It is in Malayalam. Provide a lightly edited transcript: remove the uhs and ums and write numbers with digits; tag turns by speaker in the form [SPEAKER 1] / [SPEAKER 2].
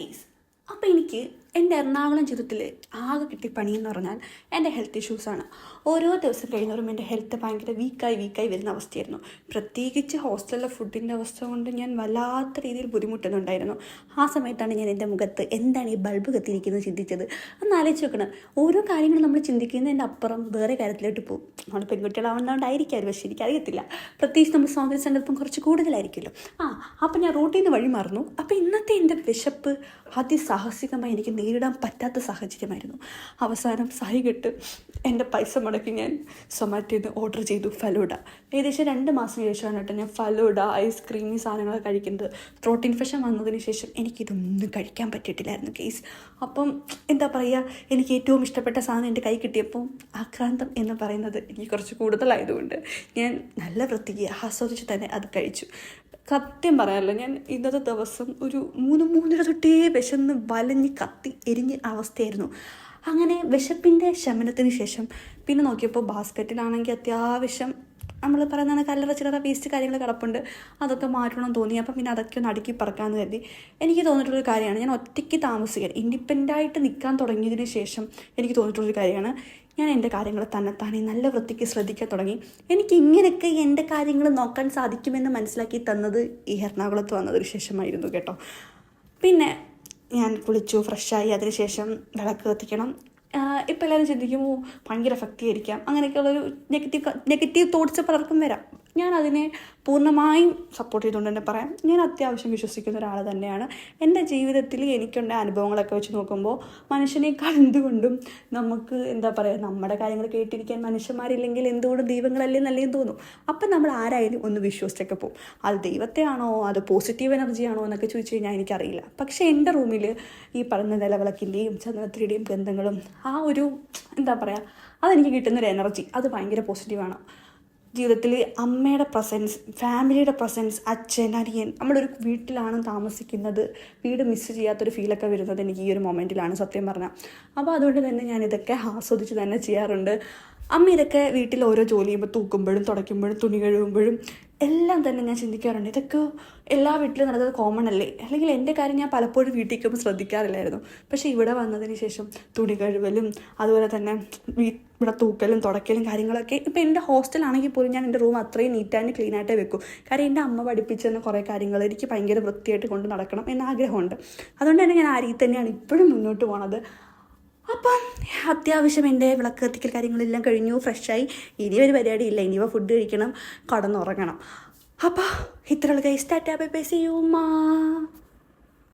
[SPEAKER 1] കേസ്. അപ്പോൾ എനിക്ക് എൻ്റെ എറണാകുളം ജീവിതത്തിൽ ആകെ കിട്ടിയ പണിയെന്ന് പറഞ്ഞാൽ എൻ്റെ ഹെൽത്ത് ഇഷ്യൂസാണ്. ഓരോ ദിവസം കഴിയുന്നവരും എൻ്റെ ഹെൽത്ത് ഭയങ്കര വീക്കായി വരുന്ന അവസ്ഥയായിരുന്നു. പ്രത്യേകിച്ച് ഹോസ്റ്റലിലെ ഫുഡിൻ്റെ അവസ്ഥ കൊണ്ട് ഞാൻ വല്ലാത്ത രീതിയിൽ ബുദ്ധിമുട്ടുന്നുണ്ടായിരുന്നു. ആ സമയത്താണ് ഞാൻ എൻ്റെ മുഖത്ത് എന്താണ് ഈ ബൾബ് കത്തിയിരിക്കുന്നത് ചിന്തിച്ചത്. ഒന്ന് ആലോചിച്ച് നോക്കണം, ഓരോ കാര്യങ്ങളും നമ്മൾ ചിന്തിക്കുന്നതിൻ്റെ അപ്പുറം വേറെ കാര്യത്തിലോട്ട് പോകും. നമ്മൾ പെൺകുട്ടികളാവുന്നതുകൊണ്ടായിരിക്കും, പക്ഷേ എനിക്കറിയത്തില്ല. പ്രത്യേകിച്ച് നമ്മൾ സൗന്ദര്യ സങ്കല്പം കുറച്ച് കൂടുതലായിരിക്കുമല്ലോ. അപ്പം ഞാൻ റൂട്ടിൽ നിന്ന് വഴി മറന്നു. അപ്പോൾ ഇന്നത്തെ എൻ്റെ വിശപ്പ് അതിസാഹസികമായി എനിക്ക് നേരിടാൻ പറ്റാത്ത സാഹചര്യമായിരുന്നു. അവസാനം സഹികെട്ട് എൻ്റെ പൈസ മുടക്കി ഞാൻ സൊമാറ്റോയിൽ നിന്ന് ഓർഡർ ചെയ്തു ഫലൂഡ. ഏകദേശം 2 മാസം ശേഷമാണ് കേട്ടോ ഞാൻ ഫലൂഡ, ഐസ്ക്രീം, ഈ സാധനങ്ങളൊക്കെ കഴിക്കുന്നത്. ത്രോട്ട് ഇൻഫെക്ഷൻ വന്നതിന് ശേഷം എനിക്കിതൊന്നും കഴിക്കാൻ പറ്റിയിട്ടില്ലായിരുന്നു കേസ്. അപ്പം എന്താ പറയുക, എനിക്ക് ഏറ്റവും ഇഷ്ടപ്പെട്ട സാധനം എൻ്റെ കൈ കിട്ടിയപ്പോൾ ആക്രാന്തം എന്ന് പറയുന്നത് എനിക്ക് കുറച്ച് കൂടുതലായതുകൊണ്ട് ഞാൻ നല്ല വൃത്തിക്ക് ആസ്വദിച്ച് തന്നെ അത് കഴിച്ചു. സത്യം പറയാമല്ലോ, ഞാൻ ഇന്നത്തെ ദിവസം ഒരു 3-3:30 തൊട്ടേ വിശന്ന് വലഞ്ഞ് കത്തി എരിഞ്ഞ അവസ്ഥയായിരുന്നു. അങ്ങനെ വിശപ്പിൻ്റെ ശമനത്തിന് ശേഷം പിന്നെ നോക്കിയപ്പോൾ ബാസ്ക്കറ്റിലാണെങ്കിൽ അത്യാവശ്യം നമ്മൾ പറയുന്നതാണ് കല്ലറ ചില്ലറ വേസ്റ്റ് കാര്യങ്ങൾ കിടപ്പുണ്ട്. അതൊക്കെ മാറ്റണം തോന്നി. അപ്പം പിന്നെ അതൊക്കെ ഒന്ന് അടുക്കി പറക്കാമെന്ന് കരുതി. എനിക്ക് തോന്നിയിട്ടുള്ളൊരു കാര്യമാണ്, ഞാൻ ഒറ്റയ്ക്ക് താമസിക്കാൻ ഇൻഡിപെൻഡൻ്റായിട്ട് നിൽക്കാൻ തുടങ്ങിയതിന് ശേഷം എനിക്ക് തോന്നിയിട്ടുള്ളൊരു കാര്യമാണ്, ഞാൻ എൻ്റെ കാര്യങ്ങൾ തന്നെത്താനെ നല്ല വൃത്തിക്ക് ശ്രദ്ധിക്കാൻ തുടങ്ങി. എനിക്ക് ഇങ്ങനെയൊക്കെ എൻ്റെ കാര്യങ്ങൾ നോക്കാൻ സാധിക്കുമെന്ന് മനസ്സിലാക്കി തന്നത് ഈ എറണാകുളത്ത് വന്നതിന് ശേഷമായിരുന്നു കേട്ടോ. പിന്നെ ഞാൻ കുളിച്ചു, ഫ്രഷായി. അതിനുശേഷം വിളക്ക് കത്തിക്കണം. ഇപ്പോൾ എല്ലാവരും ചിന്തിക്കുമോ ഭയങ്കര എഫക്റ്റീവ് ആയിരിക്കാം, അങ്ങനെയൊക്കെയുള്ളൊരു നെഗറ്റീവ് തോട്ട്സ് പലർക്കും വരാം. ഞാൻ അതിനെ പൂർണ്ണമായും സപ്പോർട്ട് ചെയ്തുകൊണ്ട് തന്നെ പറയാം, ഞാൻ അത്യാവശ്യം വിശ്വസിക്കുന്ന ഒരാൾ തന്നെയാണ്. എൻ്റെ ജീവിതത്തിൽ എനിക്കുണ്ട അനുഭവങ്ങളൊക്കെ വെച്ച് നോക്കുമ്പോൾ മനുഷ്യനേക്കാൾ എന്തുകൊണ്ടും നമുക്ക് എന്താ പറയുക, നമ്മുടെ കാര്യങ്ങൾ കേട്ടിരിക്കാൻ മനുഷ്യന്മാരില്ലെങ്കിൽ എന്തുകൊണ്ടും ദൈവങ്ങളല്ലേ നല്ലതെന്ന് തോന്നും. അപ്പം നമ്മൾ ആരായാലും ഒന്ന് വിശ്വസിച്ചൊക്കെ പോകും. അത് ദൈവത്തെയാണോ, അത് പോസിറ്റീവ് എനർജിയാണോ എന്നൊക്കെ ചോദിച്ചു കഴിഞ്ഞാൽ എനിക്കറിയില്ല. പക്ഷേ എൻ്റെ റൂമിൽ ഈ പറഞ്ഞ നിലവിളക്കിൻ്റെയും ചന്ദനത്തിരിയുടെയും ഗന്ധങ്ങളും ആ ഒരു എന്താ പറയുക, അതെനിക്ക് കിട്ടുന്നൊരു എനർജി അത് ഭയങ്കര പോസിറ്റീവാണ്. ജീവിതത്തിൽ അമ്മയുടെ പ്രസൻസ്, ഫാമിലിയുടെ പ്രസൻസ്, അച്ഛൻ, അനിയൻ, നമ്മളൊരു വീട്ടിലാണ് താമസിക്കുന്നത്, വീട് മിസ്സ് ചെയ്യാത്തൊരു ഫീലൊക്കെ വരുന്നത് എനിക്ക് ഈ ഒരു മൊമെൻറ്റിലാണ് സത്യം പറഞ്ഞാൽ. അപ്പോൾ അതുകൊണ്ട് തന്നെ ഞാനിതൊക്കെ ആസ്വദിച്ച് തന്നെ ചെയ്യാറുണ്ട്. അമ്മ ഇതൊക്കെ വീട്ടിൽ ഓരോ ജോലി ചെയ്യുമ്പോൾ തൂക്കുമ്പോഴും തുടയ്ക്കുമ്പോഴും തുണി കഴുകുമ്പോഴും എല്ലാം തന്നെ ഞാൻ ചിന്തിക്കാറുണ്ട്, ഇതൊക്കെ എല്ലാ വീട്ടിലും നടന്നത് കോമൺ അല്ലേ. അല്ലെങ്കിൽ എൻ്റെ കാര്യം ഞാൻ പലപ്പോഴും വീട്ടിൽ നിൽക്കുമ്പോൾ ശ്രദ്ധിക്കാറില്ലായിരുന്നു. പക്ഷേ ഇവിടെ വന്നതിന് ശേഷം തുണി കഴുകലും അതുപോലെ തന്നെ ഇവിടെ തൂക്കലും തുടയ്ക്കലും കാര്യങ്ങളൊക്കെ. ഇപ്പോൾ എൻ്റെ ഹോസ്റ്റലാണെങ്കിൽ പോലും ഞാൻ എൻ്റെ റൂം അത്രയും നീറ്റ് ആൻഡ് ക്ലീൻ ആയിട്ടേ വെക്കും. കാര്യം എൻ്റെ അമ്മ പഠിപ്പിച്ചെന്ന കുറേ കാര്യങ്ങൾ എനിക്ക് ഭയങ്കര വൃത്തിയായിട്ട് കൊണ്ട് നടക്കണം എന്ന ആഗ്രഹമുണ്ട്. അതുകൊണ്ട് തന്നെ ഞാൻ ആ രീതി തന്നെയാണ് ഇപ്പോഴും മുന്നോട്ട് പോണത്. അപ്പം അത്യാവശ്യം എൻ്റെ വിളക്ക് കത്തിക്കൽ കാര്യങ്ങളെല്ലാം കഴിഞ്ഞു, ഫ്രഷായി. ഇനി ഒരു പരിപാടിയില്ല, ഇനിയിപ്പോൾ ഫുഡ് കഴിക്കണം, കടന്നുറങ്ങണം. അപ്പോൾ ഇത്രയുള്ള guys, tata bye bye, see you മാ.